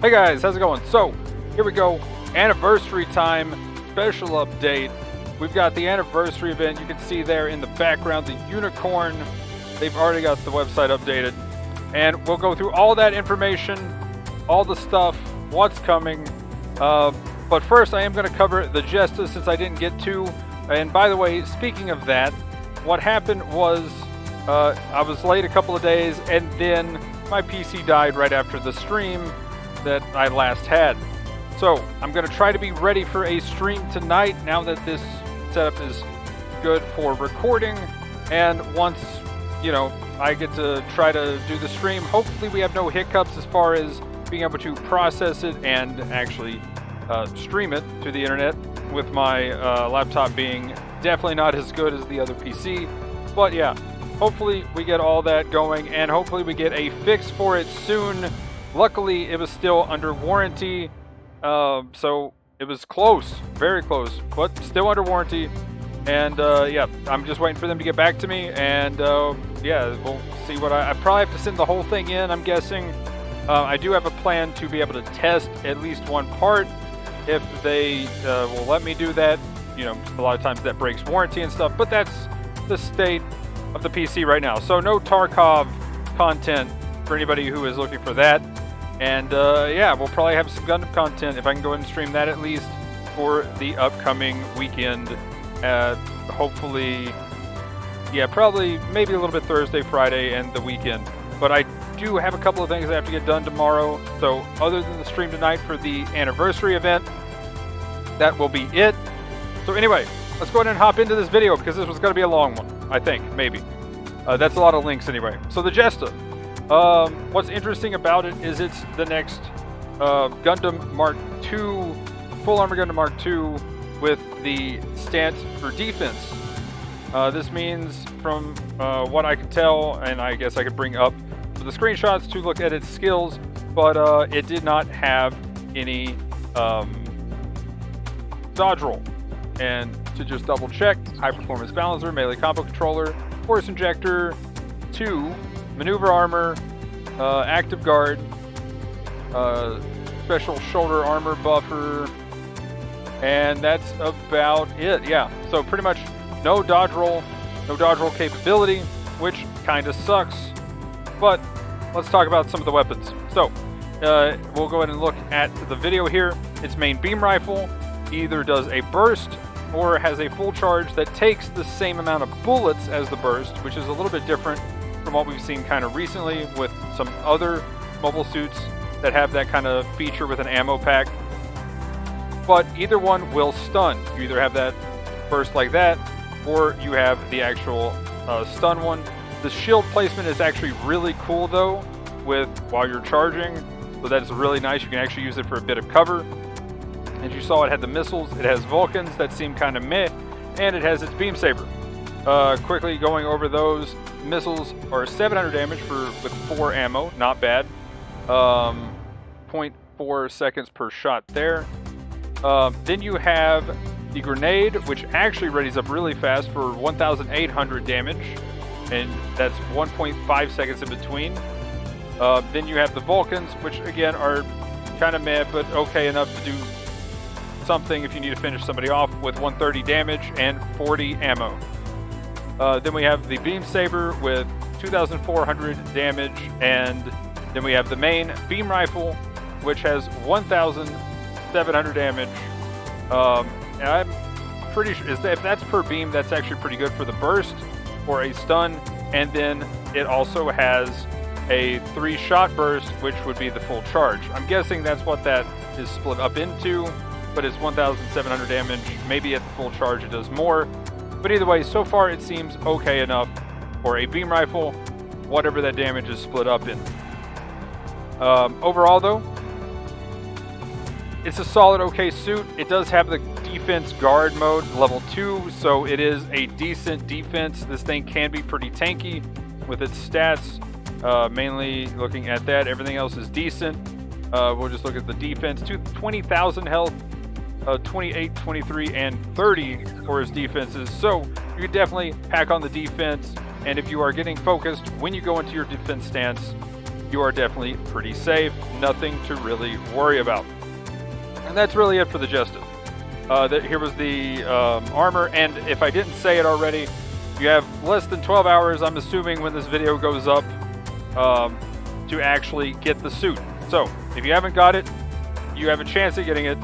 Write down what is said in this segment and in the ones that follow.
Hey guys, how's it going? So, here we go. Anniversary time, special update. We've got the anniversary event. You can see there in the background the unicorn. They've already got the website updated. And we'll go through all that information, all the stuff, what's coming. But first, I am going to cover the Jesta since I didn't get to. And by the way, speaking of that, what happened was I was late a couple of days, and then my PC died right after the stream that I last had. So I'm going to try to be ready for a stream tonight now that this setup is good for recording. And once, I get to try to do the stream, hopefully we have no hiccups as far as being able to process it and actually stream it to the internet, with my laptop being definitely not as good as the other PC. But yeah, hopefully we get all that going, and hopefully we get a fix for it soon. Luckily, it was still under warranty, so it was close, very close, but still under warranty. And yeah, I'm just waiting for them to get back to me, and yeah, we'll see what I probably have to send the whole thing in, I'm guessing. I do have a plan to be able to test at least one part if they will let me do that. A lot of times that breaks warranty and stuff, but that's the state of the PC right now. So no Tarkov content for anybody who is looking for that. And yeah, we'll probably have some Gundam content if I can go ahead and stream that at least for the upcoming weekend. Hopefully, yeah, probably maybe a little bit Thursday, Friday, and the weekend. But I do have a couple of things I have to get done tomorrow. So other than the stream tonight for the anniversary event, that will be it. So anyway, let's go ahead and hop into this video because this was going to be a long one, I think, maybe. That's a lot of links anyway. So the Jesta. What's interesting about it is it's the next Gundam Mark II, full armor Gundam Mark II with the stance for defense. This means, from what I can tell, and I guess I could bring up the screenshots to look at its skills, but it did not have any dodge roll. And to just double check, high performance balancer, melee combo controller, force injector, 2, maneuver armor, active guard, special shoulder armor buffer, and that's about it. Yeah, so pretty much no dodge roll capability, which kind of sucks. But let's talk about some of the weapons. So we'll go ahead and look at the video here. Its main beam rifle either does a burst or has a full charge that takes the same amount of bullets as the burst, which is a little bit different from what we've seen kind of recently with some other mobile suits that have that kind of feature with an ammo pack. But either one will stun. You either have that burst like that, or you have the actual stun one. The shield placement is actually really cool though, with while you're charging, so that's really nice. You can actually use it for a bit of cover. As you saw, it had the missiles, it has Vulcans that seem kind of meh, and it has its beam saber. Quickly going over those, missiles are 700 damage with 4 ammo, not bad. 0.4 seconds per shot there. Then you have the grenade, which actually readies up really fast for 1,800 damage, and that's 1.5 seconds in between. Then you have the Vulcans, which again are kind of meh, but okay enough to do something if you need to finish somebody off, with 130 damage and 40 ammo. Then we have the beam saber with 2,400 damage, and then we have the main beam rifle, which has 1,700 damage. And I'm pretty sure if that's per beam, that's actually pretty good for the burst or a stun. And then it also has a 3-shot burst, which would be the full charge. I'm guessing that's what that is split up into, but it's 1,700 damage. Maybe at the full charge it does more. But either way, so far it seems okay enough for a beam rifle, whatever that damage is split up in. Overall though, it's a solid okay suit. It does have the defense guard mode level 2, so it is a decent defense. This thing can be pretty tanky with its stats. Mainly looking at that, everything else is decent. We'll just look at the defense. 20,000 health, 28, 23, and 30 for his defenses. So you can definitely pack on the defense. And if you are getting focused when you go into your defense stance, you are definitely pretty safe. Nothing to really worry about. And that's really it for the Jesta. Here was the armor, and if I didn't say it already, you have less than 12 hours, I'm assuming, when this video goes up, to actually get the suit. So, if you haven't got it, you have a chance at getting it,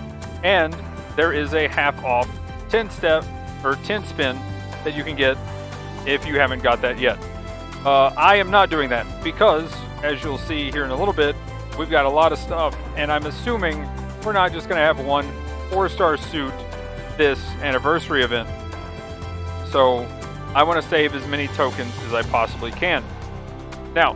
and there is a half off 10-step or 10-spin that you can get if you haven't got that yet. I am not doing that because, as you'll see here in a little bit, we've got a lot of stuff, and I'm assuming we're not just going to have one 4-star suit this anniversary event. So I want to save as many tokens as I possibly can. Now,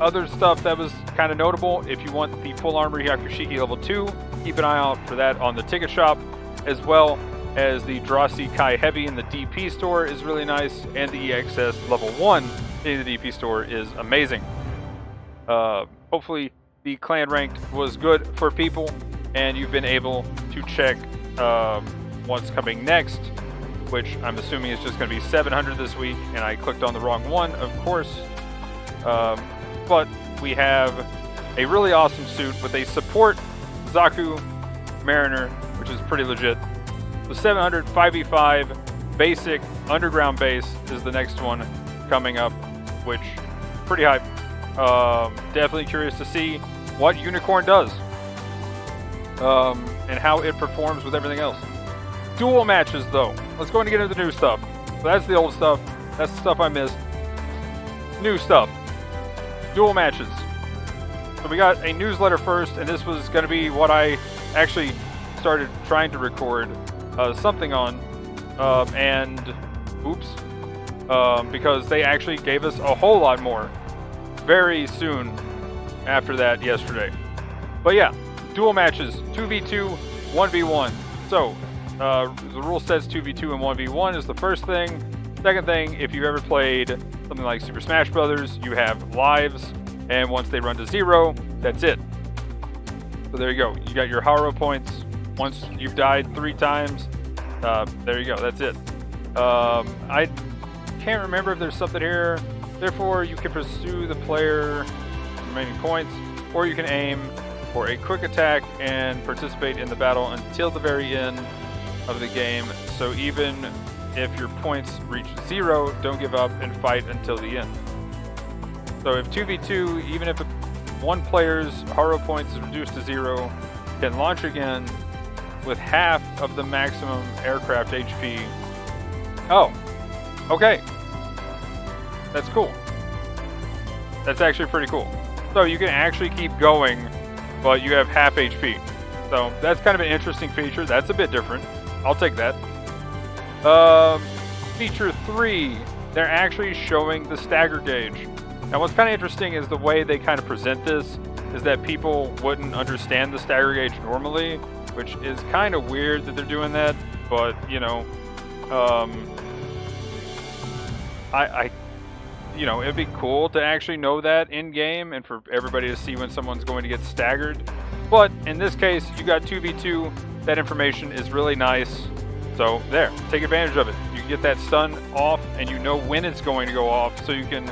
other stuff that was kind of notable, if you want the full armor Hyakushiki level 2, keep an eye out for that on the ticket shop, as well as the Drosy Kai Heavy in the DP store is really nice, and the EXS level 1 in the DP store is amazing. Hopefully the clan ranked was good for people, and you've been able to check what's coming next, which I'm assuming is just going to be 700 this week, and I clicked on the wrong one, of course. But we have a really awesome suit with a support Zaku Mariner, which is pretty legit. The 700 5v5 basic underground base is the next one coming up, which pretty hype. Definitely curious to see what Unicorn does and how it performs with everything else. Duel matches, though. Let's go and get into the new stuff. So that's the old stuff. That's the stuff I missed. New stuff. Duel matches. So we got a newsletter first, and this was going to be what I actually started trying to record something on, and oops, because they actually gave us a whole lot more very soon after that yesterday. But yeah, duel matches, 2v2, 1v1. So the rule says 2v2 and 1v1 is the first thing. Second thing, if you've ever played something like Super Smash Brothers, you have lives, and once they run to 0, that's it. So there you go. You got your Haro points. Once you've died 3 times, there you go. That's it. I can't remember if there's something here. Therefore, you can pursue the player remaining points, or you can aim for a quick attack and participate in the battle until the very end of the game. So even if your points reach 0, don't give up and fight until the end. So if 2v2, even if one player's Haro points is reduced to 0, can launch again with half of the maximum aircraft HP. Oh, okay. That's cool. That's actually pretty cool. So you can actually keep going, but you have half HP. So that's kind of an interesting feature. That's a bit different. I'll take that. Feature 3, they're actually showing the stagger gauge. Now what's kind of interesting is the way they kind of present this is that people wouldn't understand the stagger gauge normally, which is kind of weird that they're doing that, but you know, you know, it'd be cool to actually know that in game and for everybody to see when someone's going to get staggered. But in this case, you got 2v2, that information is really nice. So there, take advantage of it. You can get that stun off and you know when it's going to go off, so you can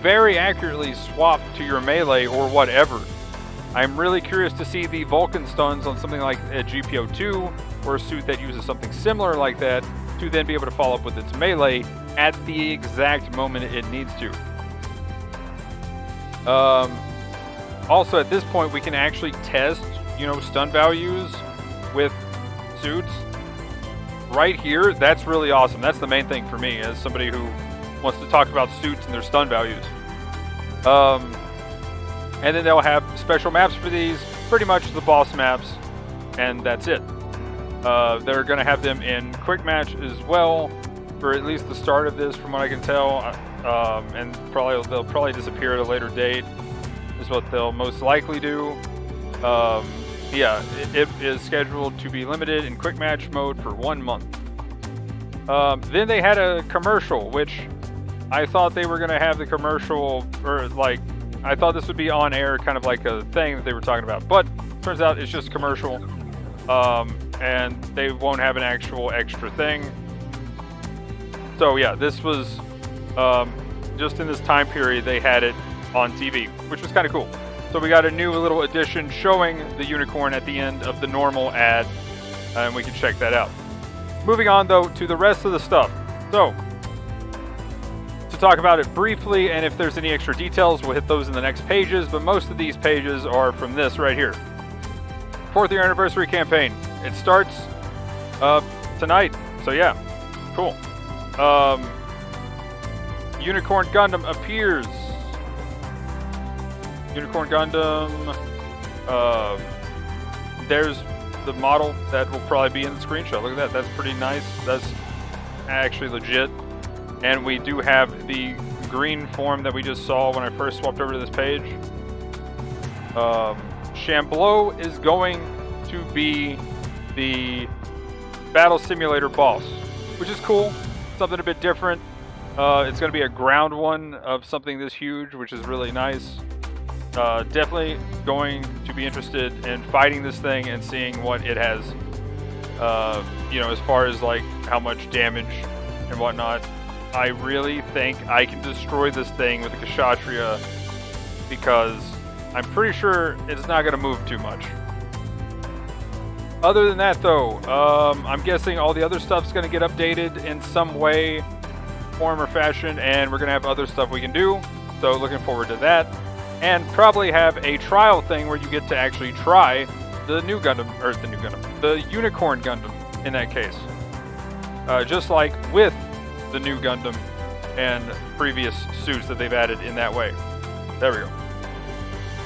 very accurately swap to your melee or whatever. I'm really curious to see the Vulcan stuns on something like a GPO2 or a suit that uses something similar like that to then be able to follow up with its melee at the exact moment it needs to. Also, at this point, we can actually test, you know, stun values with suits. Right here, that's really awesome. That's the main thing for me as somebody who wants to talk about suits and their stun values. And then they'll have special maps for these, pretty much the boss maps, and that's it. They're going to have them in quick match as well, for at least the start of this, from what I can tell, and they'll probably disappear at a later date, is what they'll most likely do. Yeah, it is scheduled to be limited in quick match mode for 1 month. Then they had a commercial, which I thought they were going to have the commercial, or like, I thought this would be on air, kind of like a thing that they were talking about, but turns out it's just commercial, and they won't have an actual extra thing. So yeah, this was just in this time period they had it on TV, which was kind of cool. So we got a new little addition showing the unicorn at the end of the normal ad, and we can check that out. Moving on, though, to the rest of the stuff. So, to talk about it briefly, and if there's any extra details, we'll hit those in the next pages, but most of these pages are from this right here. 4th year anniversary campaign. It starts tonight, so yeah, cool. Unicorn Gundam appears. Unicorn Gundam. There's the model that will probably be in the screenshot. Look at that. That's pretty nice. That's actually legit. And we do have the green form that we just saw when I first swapped over to this page. Shamblo is going to be the battle simulator boss, which is cool. Something a bit different. It's going to be a ground one of something this huge, which is really nice. Definitely going to be interested in fighting this thing and seeing what it has, you know, as far as like how much damage and whatnot. I really think I can destroy this thing with a Kshatriya because I'm pretty sure it's not going to move too much. Other than that, though, I'm guessing all the other stuff's going to get updated in some way, form, or fashion, and we're going to have other stuff we can do. So looking forward to that. And probably have a trial thing where you get to actually try the new Gundam, or the Unicorn Gundam in that case. Just like with the new Gundam and previous suits that they've added in that way. There we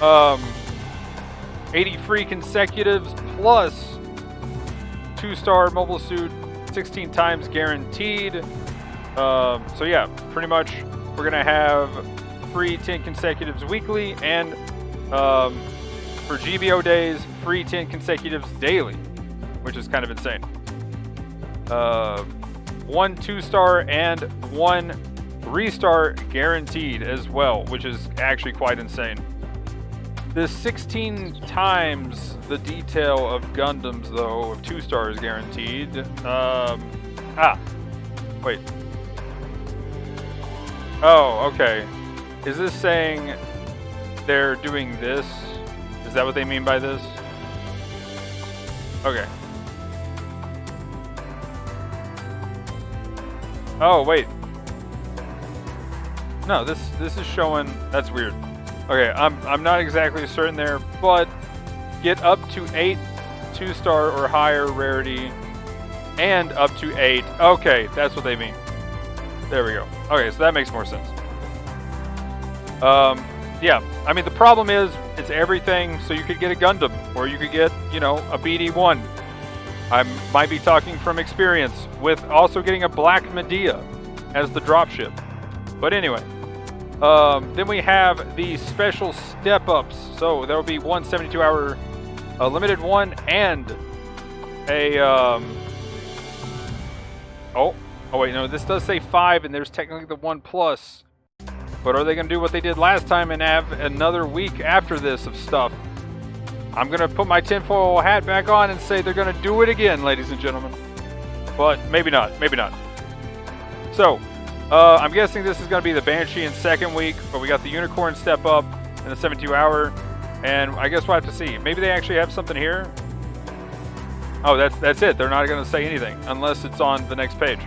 go. 80 free consecutives plus 2-star mobile suit, 16 times guaranteed. So yeah, pretty much we're gonna have free 10 consecutives weekly, and for GBO days, free 10 consecutives daily, which is kind of insane. 1 2-star and 1 3-star guaranteed as well, which is actually quite insane. The 16 times the detail of Gundams, though, of 2 stars guaranteed. Wait. Oh, okay. Is this saying they're doing this? Is that what they mean by this? Okay. Oh, wait. No, this is showing... That's weird. Okay, I'm not exactly certain there, but get up to 8 2-star or higher rarity and up to 8. Okay, that's what they mean. There we go. Okay, so that makes more sense. Yeah, I mean, the problem is it's everything, so you could get a Gundam, or you could get, you know, a BD-1. I might be talking from experience with also getting a Black Medea as the dropship. But anyway, then we have the special step-ups. So there will be one 72-hour limited one and a... Oh, wait, no, this does say 5, and there's technically the 1 plus. But are they going to do what they did last time and have another week after this of stuff? I'm going to put my tinfoil hat back on and say they're going to do it again, ladies and gentlemen. But maybe not. Maybe not. So, I'm guessing this is going to be the Banshee in second week, but we got the Unicorn step up in the 72-hour. And I guess we'll have to see. Maybe they actually have something here. Oh, that's it. They're not going to say anything unless it's on the next page.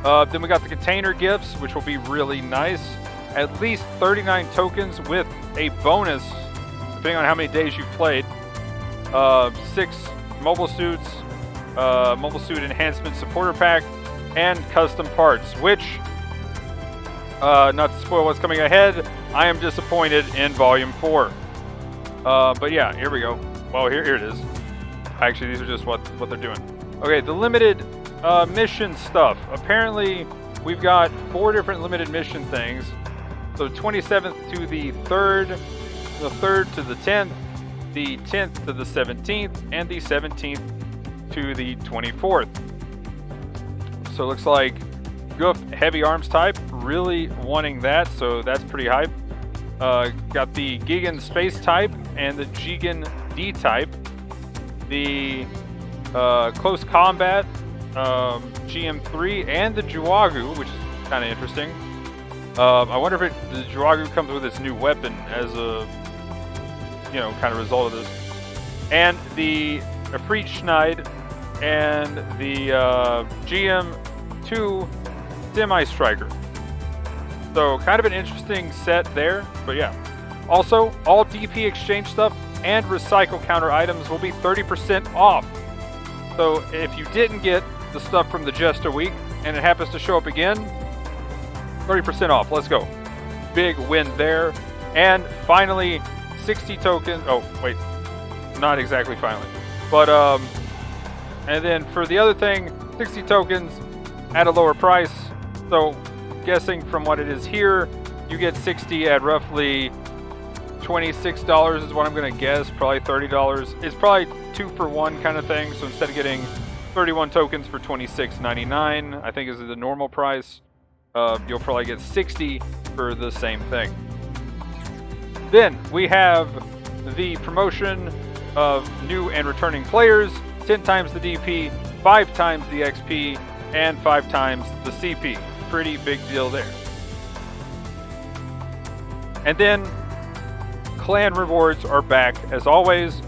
Then we got the container gifts, which will be really nice. At least 39 tokens with a bonus, depending on how many days you've played. 6 mobile suits, mobile suit enhancement supporter pack, and custom parts, which, not to spoil what's coming ahead, I am disappointed in Volume 4. But yeah, here we go. Well, here it is. Actually, these are just what they're doing. Okay, the limited mission stuff. Apparently, we've got 4 different limited mission things. So 27th to the 3rd, the 3rd to the 10th, the 10th to the 17th, and the 17th to the 24th. So it looks like Goof Heavy Arms type, really wanting that, so that's pretty hype. Got the Gigan Space type and the Gigan D type. The Close Combat GM3 and the Juagu, which is kind of interesting. I wonder if the Dragu comes with its new weapon as a, kind of result of this. And the Afreet Schneid and the GM2 Semi-Striker. So kind of an interesting set there, but yeah. Also, all DP exchange stuff and recycle counter items will be 30% off. So if you didn't get the stuff from the Jesta week and it happens to show up again, 30% off. Let's go. Big win there. And finally, 60 tokens. Oh, wait. Not exactly finally. But, and then for the other thing, 60 tokens at a lower price. So, guessing from what it is here, you get 60 at roughly $26 is what I'm going to guess. Probably $30. It's probably 2 for 1 kind of thing. So instead of getting 31 tokens for $26.99, I think is the normal price, you'll probably get 60 for the same thing. Then we have the promotion of new and returning players, 10 times the DP, 5 times the XP, and 5 times the CP. Pretty big deal there. And then clan rewards are back as always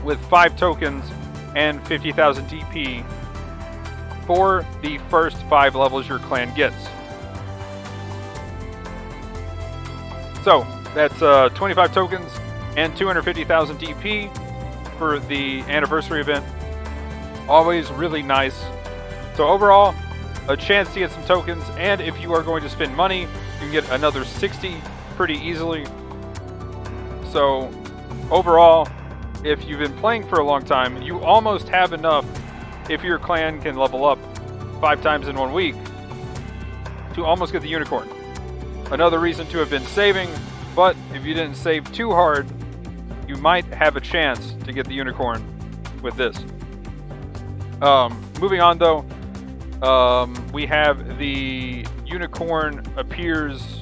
with 5 tokens and 50,000 DP for the first 5 levels your clan gets. So that's 25 tokens and 250,000 DP for the anniversary event. Always really nice. So overall, a chance to get some tokens, and if you are going to spend money, you can get another 60 pretty easily. So overall, if you've been playing for a long time, you almost have enough, if your clan can level up 5 times in 1 week, to almost get the unicorn. Another reason to have been saving, but if you didn't save too hard, you might have a chance to get the unicorn with this. Moving on though, we have the unicorn appears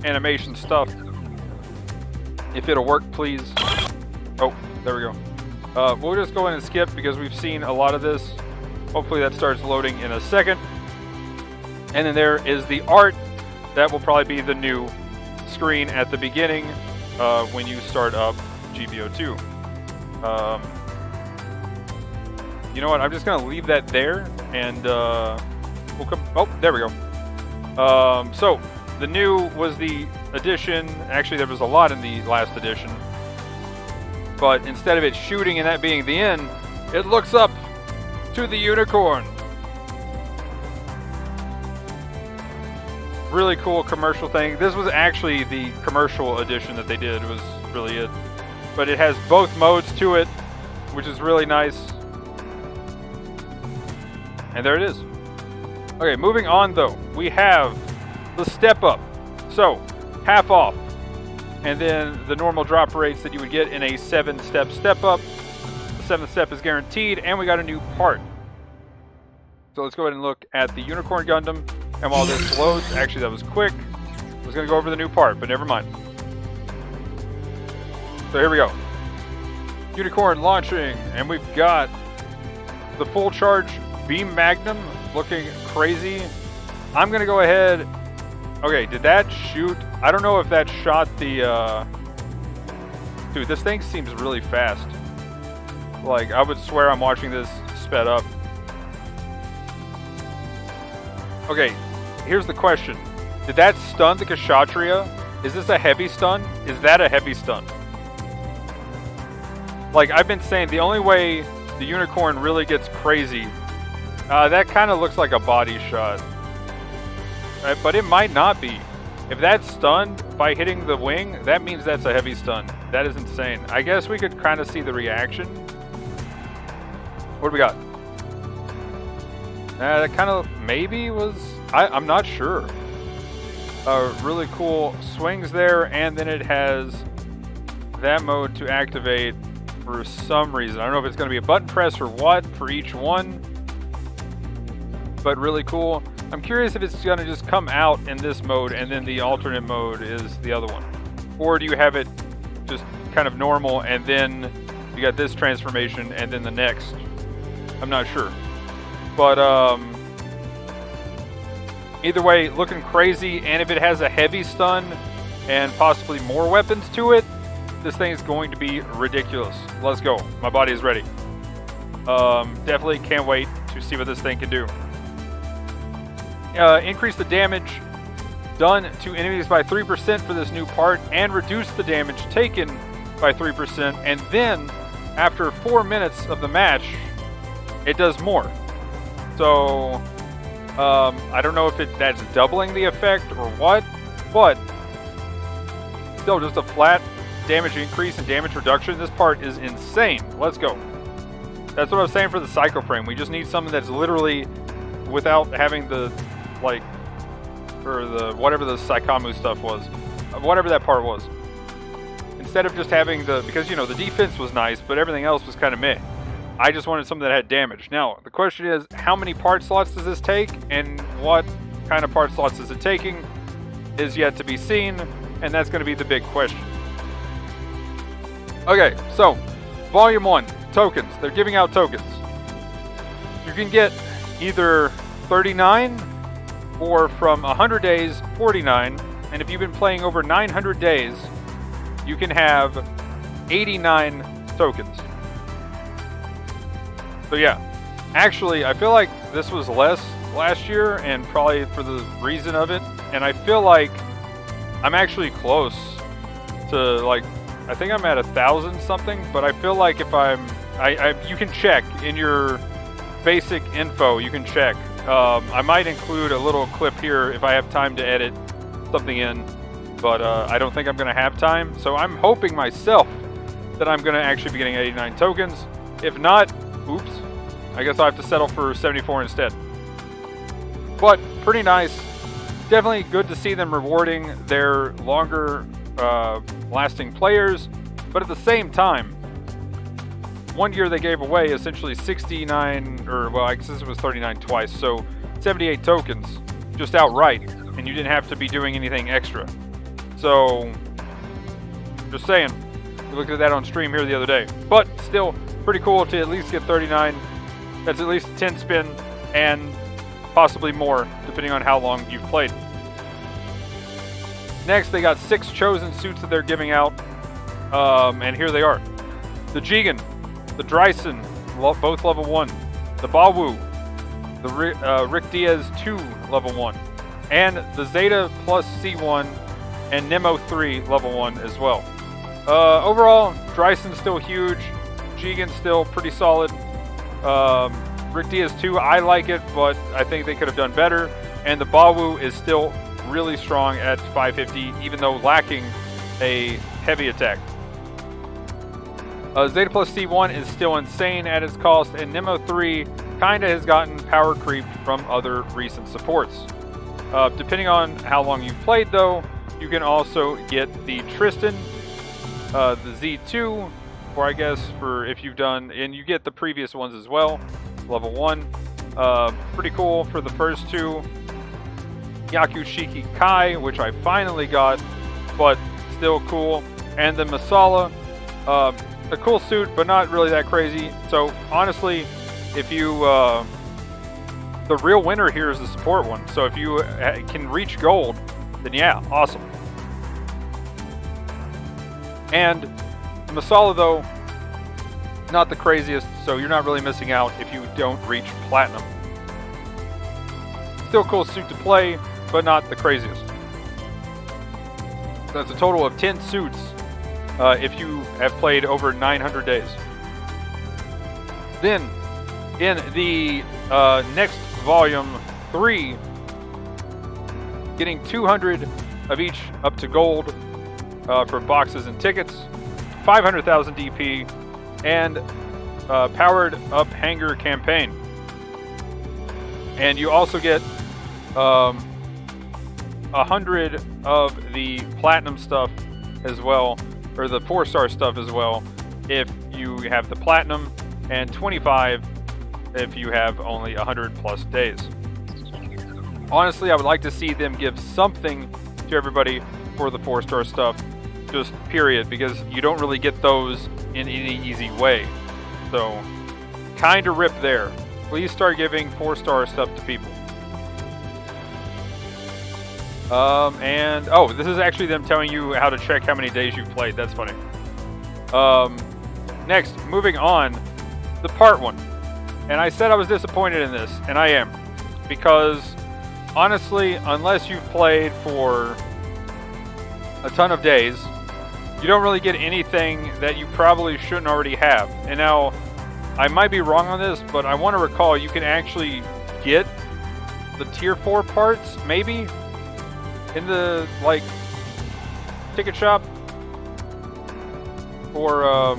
animation stuff. If it'll work, please. Oh, there we go. We'll just go in and skip because we've seen a lot of this. Hopefully that starts loading in a second. And then there is the art. That will probably be the new screen at the beginning when you start up GBO2. You know what? I'm just going to leave that there, and we'll come. Oh, there we go. So the new was the edition. Actually, there was a lot in the last edition, but instead of it shooting and that being the end, it looks up to the unicorn. Really cool commercial thing. This was actually the commercial edition that they did. It was really it. But it has both modes to it, which is really nice. And there it is. Okay, moving on though. We have the step up. So, half off. And then the normal drop rates that you would get in a 7-step step up. The 7th step is guaranteed, and we got a new part. So let's go ahead and look at the Unicorn Gundam. And while this loads, actually that was quick. I was going to go over the new part, but never mind. So here we go. Unicorn launching, and we've got the full charge Beam Magnum looking crazy. I'm going to go ahead. Okay, did that shoot? I don't know if that shot the... Dude, this thing seems really fast. Like, I would swear I'm watching this sped up. Okay, here's the question. Did that stun the Kshatriya? Is this a heavy stun? Is that a heavy stun? Like, I've been saying, the only way the unicorn really gets crazy, that kind of looks like a body shot. But it might not be. If that's stunned by hitting the wing, that means that's a heavy stun. That is insane. I guess we could kind of see the reaction. What do we got? That kind of maybe was... I'm not sure. Really cool swings there, and then it has that mode to activate for some reason. I don't know if it's going to be a button press or what for each one, but really cool. I'm curious if it's going to just come out in this mode and then the alternate mode is the other one. Or do you have it just kind of normal and then you got this transformation and then the next? I'm not sure. But Either way, looking crazy, and if it has a heavy stun and possibly more weapons to it, this thing is going to be ridiculous. Let's go. My body is ready. Definitely can't wait to see what this thing can do. Increase the damage done to enemies by 3% for this new part, and reduce the damage taken by 3%, and then after 4 minutes of the match, it does more. So, I don't know if that's doubling the effect or what, but still just a flat damage increase and damage reduction. This part is insane. Let's go. That's what I was saying for the Psycho Frame. We just need something that's literally without having the, like, or the, whatever the Saikamu stuff was. Whatever that part was. Instead of just having the, because, you know, the defense was nice, but everything else was kind of meh. I just wanted something that had damage. Now, the question is, how many part slots does this take? And what kind of part slots is it taking? Is yet to be seen, and that's going to be the big question. Okay, so, Volume 1, tokens. They're giving out tokens. You can get either 39, or from 100 days, 49, and if you've been playing over 900 days, you can have 89 tokens. So yeah, actually, I feel like this was less last year, and probably for the reason of it, and I feel like I'm actually close to, like, I think I'm at 1,000 something, but I feel like if you can check in your basic info, you can check. I might include a little clip here if I have time to edit something in, but I don't think I'm going to have time, so I'm hoping myself that I'm going to actually be getting 89 tokens. If not, oops, I guess I'll have to settle for 74 instead. But pretty nice. Definitely good to see them rewarding their longer lasting players, but at the same time, one year they gave away essentially 69, or well, I guess it was 39 twice, so 78 tokens just outright, and you didn't have to be doing anything extra. So, just saying, we looked at that on stream here the other day, but still pretty cool to at least get 39. That's at least 10 spin, and possibly more, depending on how long you've played. Next, they got 6 chosen suits that they're giving out, and here they are. The Jigen, the Dryson, both level 1, the Bawu, the Rick Diaz 2 level 1, and the Zeta plus C1 and Nemo 3 level 1 as well. Overall, Dryson's still huge, Jigen's still pretty solid. Rick Diaz 2, I like it, but I think they could have done better. And the Bawu is still really strong at 550, even though lacking a heavy attack. Zeta plus C1 is still insane at its cost, and Nemo 3 kinda has gotten power creeped from other recent supports. Depending on how long you've played though, you can also get the Tristan, the Z2, or I guess for if you've done, and you get the previous ones as well, level 1. Pretty cool for the first 2. Yakushiki Kai, which I finally got, but still cool. And the Masala, a cool suit, but not really that crazy. So honestly, if you, the real winner here is the support one. So if you can reach gold, then yeah, awesome. And Masala though, not the craziest, so you're not really missing out if you don't reach platinum. Still cool suit to play, but not the craziest. That's a total of 10 suits if you have played over 900 days. Then, in the next volume 3, getting 200 of each up to gold for boxes and tickets, 500,000 DP, and powered up hangar campaign. And you also get 100 of the platinum stuff as well, or the 4-star stuff as well, if you have the platinum, and 25 if you have only 100 plus days. Honestly, I would like to see them give something to everybody for the 4-star stuff, just period, because you don't really get those in any easy way. So, kind of rip there. Please start giving 4-star stuff to people. And oh, this is actually them telling you how to check how many days you've played. That's funny. Next, moving on, the part one. And I said I was disappointed in this, and I am, because honestly, unless you've played for a ton of days, you don't really get anything that you probably shouldn't already have. And now, I might be wrong on this, but I want to recall you can actually get the tier 4 parts, maybe, in the, like, ticket shop, or,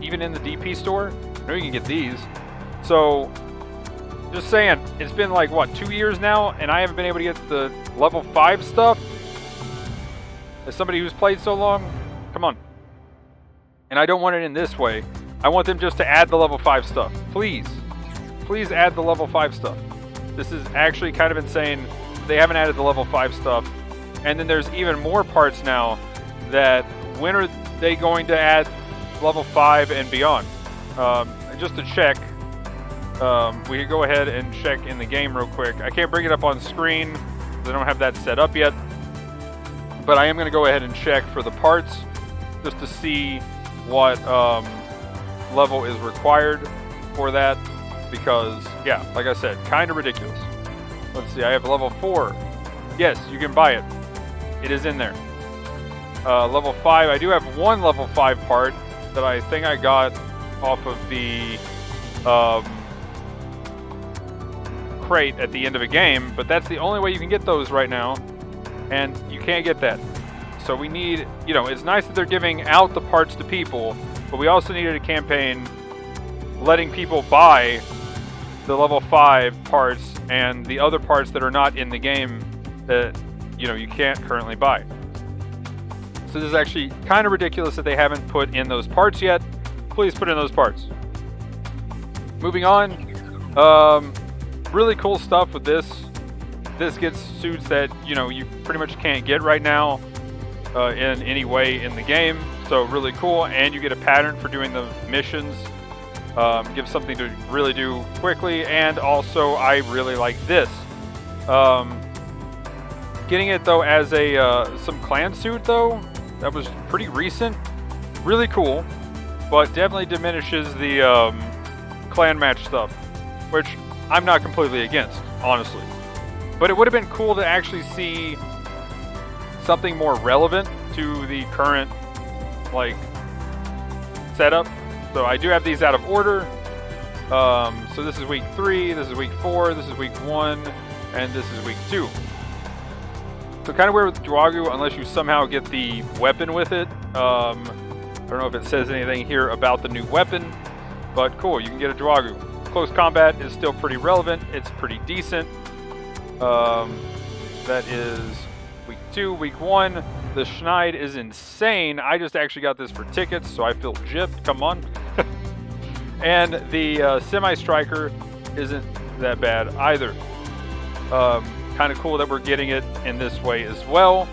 even in the DP store. I know you can get these. So, just saying, it's been like, what, 2 years now, and I haven't been able to get the level 5 stuff? As somebody who's played so long, come on. And I don't want it in this way. I want them just to add the level 5 stuff. Please. Please add the level 5 stuff. This is actually kind of insane. They haven't added the level 5 stuff. And then there's even more parts now that, when are they going to add level 5 and beyond? Just to check, we can go ahead and check in the game real quick. I can't bring it up on screen because I don't have that set up yet. But I am going to go ahead and check for the parts just to see what level is required for that. Because, yeah, like I said, kind of ridiculous. Let's see, I have level 4. Yes, you can buy it. It is in there. Level 5, I do have one level 5 part that I think I got off of the crate at the end of a game, but that's the only way you can get those right now, and you can't get that. So we need, it's nice that they're giving out the parts to people, but we also needed a campaign letting people buy the level 5 parts and the other parts that are not in the game that, you can't currently buy. So this is actually kind of ridiculous that they haven't put in those parts yet. Please put in those parts. Moving on, really cool stuff with this. This gets suits that, you pretty much can't get right now in any way in the game. So really cool, and you get a pattern for doing the missions. Gives something to really do quickly, and also I really like this. Getting it though as a some clan suit though, that was pretty recent. Really cool, but definitely diminishes the clan match stuff, which I'm not completely against, honestly. But it would have been cool to actually see something more relevant to the current, setup. So I do have these out of order. So this is week 3, this is week 4, this is week 1, and this is week 2. So kind of weird with Dragu, unless you somehow get the weapon with it. I don't know if it says anything here about the new weapon, but cool, you can get a Dragu. Close combat is still pretty relevant. It's pretty decent. That is week 2. Week 1, the Schneid is insane. I just actually got this for tickets, so I feel gypped. Come on. And the Semi-Striker isn't that bad either. Kind of cool that we're getting it in this way as well,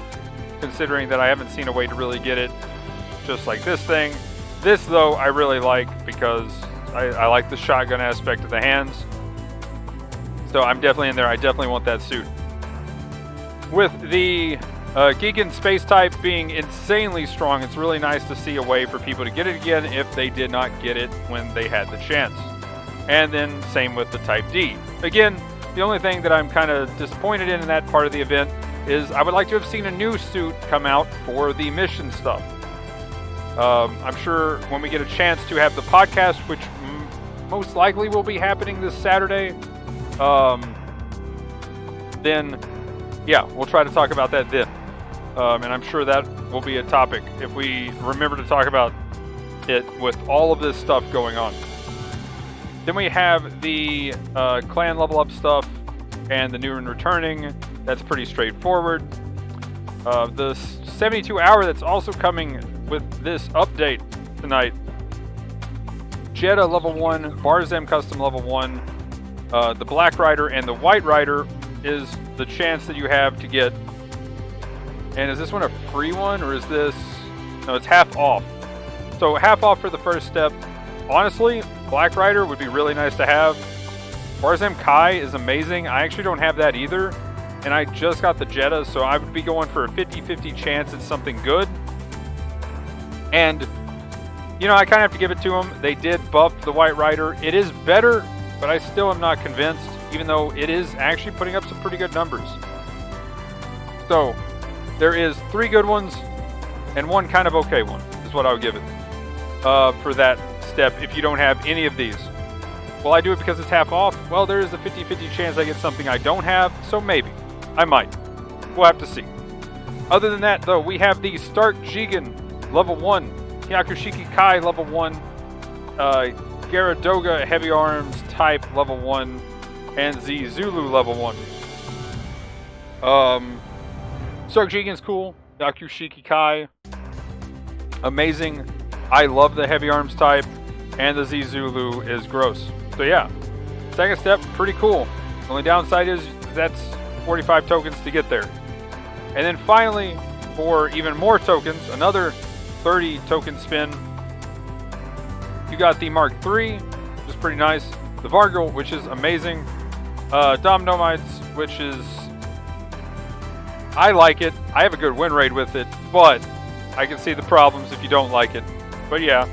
considering that I haven't seen a way to really get it just like this thing. This, though, I really like because I like the shotgun aspect of the hands. So I'm definitely in there. I definitely want that suit. With the Geekin space type being insanely strong, it's really nice to see a way for people to get it again if they did not get it when they had the chance. And then same with the Type D. Again, the only thing that I'm kind of disappointed in that part of the event is I would like to have seen a new suit come out for the mission stuff. I'm sure when we get a chance to have the podcast, which most likely will be happening this Saturday, then yeah, we'll try to talk about that then. And I'm sure that will be a topic if we remember to talk about it with all of this stuff going on. Then we have the clan level up stuff and the new and returning. That's pretty straightforward. The 72 hour that's also coming with this update tonight. Jesta level 1, Barzem custom level 1, the Black Rider and the White Rider is the chance that you have to get. And is this one a free one, or is this... No, it's half off. So half off for the first step. Honestly, Black Rider would be really nice to have. Barzem Kai is amazing. I actually don't have that either. and I just got the Jesta, so I would be going for a 50-50 chance it's something good. And, you know, I kind of have to give it to them. They did buff the White Rider. It is better, but I still am not convinced, even though it is actually putting up some pretty good numbers. So, there is 3 good ones and 1 kind of okay one, is what I would give it for that step if you don't have any of these. Will I do it because it's half off? Well, there is a 50-50 chance I get something I don't have, so maybe. I might. We'll have to see. Other than that, though, we have the Stark Jigen level 1, Hyakushiki Kai level 1, Gyaradoga Heavy Arms type level 1, and the Zulu level 1. Stark Jigen's cool. Hyakushiki Kai, amazing. I love the Heavy Arms type, and the Z Zulu is gross. So yeah, second step, pretty cool. The only downside is that's 45 tokens to get there. And then finally, for even more tokens, another 30 token spin. You got the Mark III, which is pretty nice. The Vargil, which is amazing. Domnomites, which is... I like it. I have a good win rate with it, but I can see the problems if you don't like it. But yeah.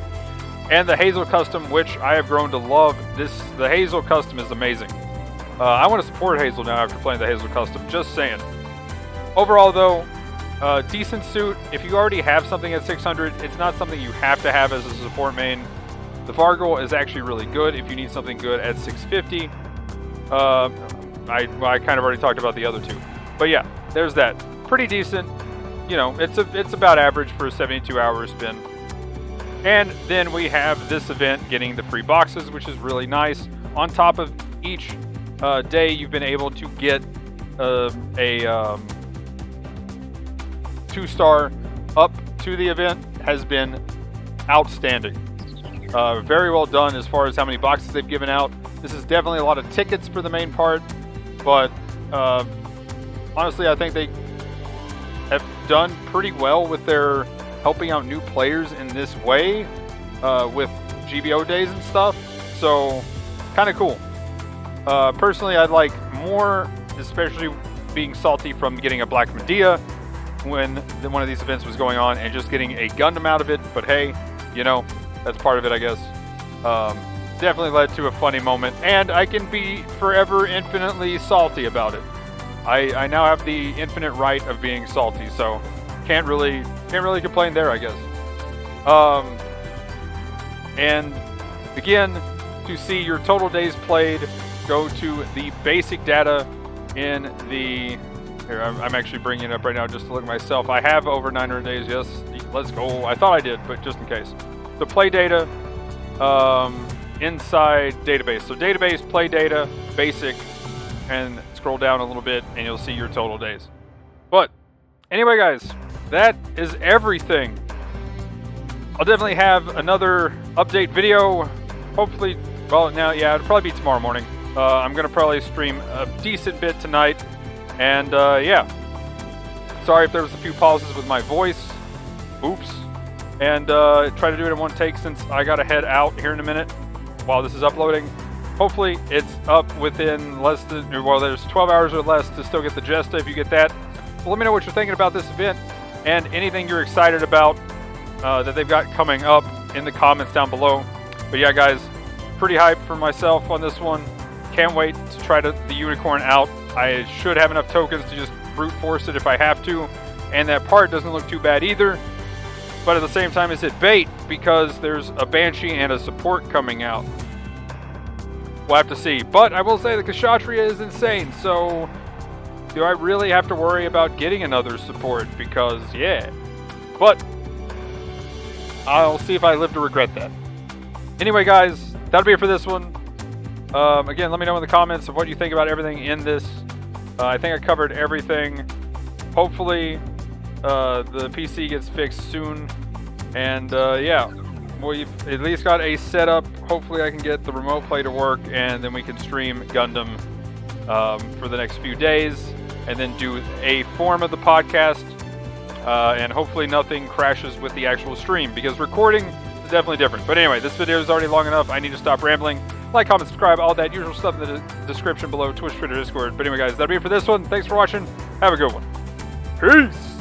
And the Hazel Custom, which I have grown to love. The Hazel Custom is amazing. I want to support Hazel now after playing the Hazel Custom, just saying. Overall, though, decent suit. If you already have something at 600, it's not something you have to have as a support main. The Vargil is actually really good if you need something good at 650. I kind of already talked about the other 2. But yeah, there's that. Pretty decent. You know, it's about average for a 72-hour spin. And then we have this event getting the free boxes, which is really nice. On top of each day, you've been able to get a 2-star up to the event. Has been outstanding. Very well done as far as how many boxes they've given out. This is definitely a lot of tickets for the main part, but honestly, I think they have done pretty well with their helping out new players in this way with GBO days and stuff. So, kind of cool. Personally, I'd like more, especially being salty from getting a Black Medea when one of these events was going on and just getting a Gundam out of it. But hey, you know, that's part of it, I guess. Definitely led to a funny moment, and I can be forever infinitely salty about it. I now have the infinite right of being salty, so can't really complain there, I guess. And again, to see your total days played, go to the basic data in the... Here, I'm actually bringing it up right now just to look at myself. I have over 900 days, yes. Let's go. I thought I did, but just in case. The play data inside database. So database, play data, basic, and scroll down a little bit and you'll see your total days. But anyway, guys, that is everything. I'll definitely have another update video. Hopefully, well, now, yeah, it'll probably be tomorrow morning. I'm going to probably stream a decent bit tonight. And, yeah. Sorry if there was a few pauses with my voice. Oops. And try to do it in one take since I got to head out here in a minute while this is uploading. Hopefully, it's up within less than, well, there's 12 hours or less to still get the Jesta if you get that. So let me know what you're thinking about this event and anything you're excited about that they've got coming up in the comments down below. But yeah, guys, pretty hyped for myself on this one. Can't wait to try the unicorn out. I should have enough tokens to just brute force it if I have to. And that part doesn't look too bad either. But at the same time, is it bait? Because there's a Banshee and a support coming out. We'll have to see. But I will say the Kshatriya is insane. So do I really have to worry about getting another support? Because, yeah. But I'll see if I live to regret that. Anyway, guys, that'll be it for this one. Again, let me know in the comments of what you think about everything in this. I think I covered everything. Hopefully, the PC gets fixed soon. And, yeah, we've at least got a setup. Hopefully, I can get the remote play to work, and then we can stream Gundam for the next few days, and then do a form of the podcast. And hopefully nothing crashes with the actual stream, because recording is definitely different. But anyway, this video is already long enough. I need to stop rambling. Like, comment, subscribe, all that usual stuff in the description below. Twitch, Twitter, Discord. But anyway, guys, that'll be it for this one. Thanks for watching. Have a good one. Peace.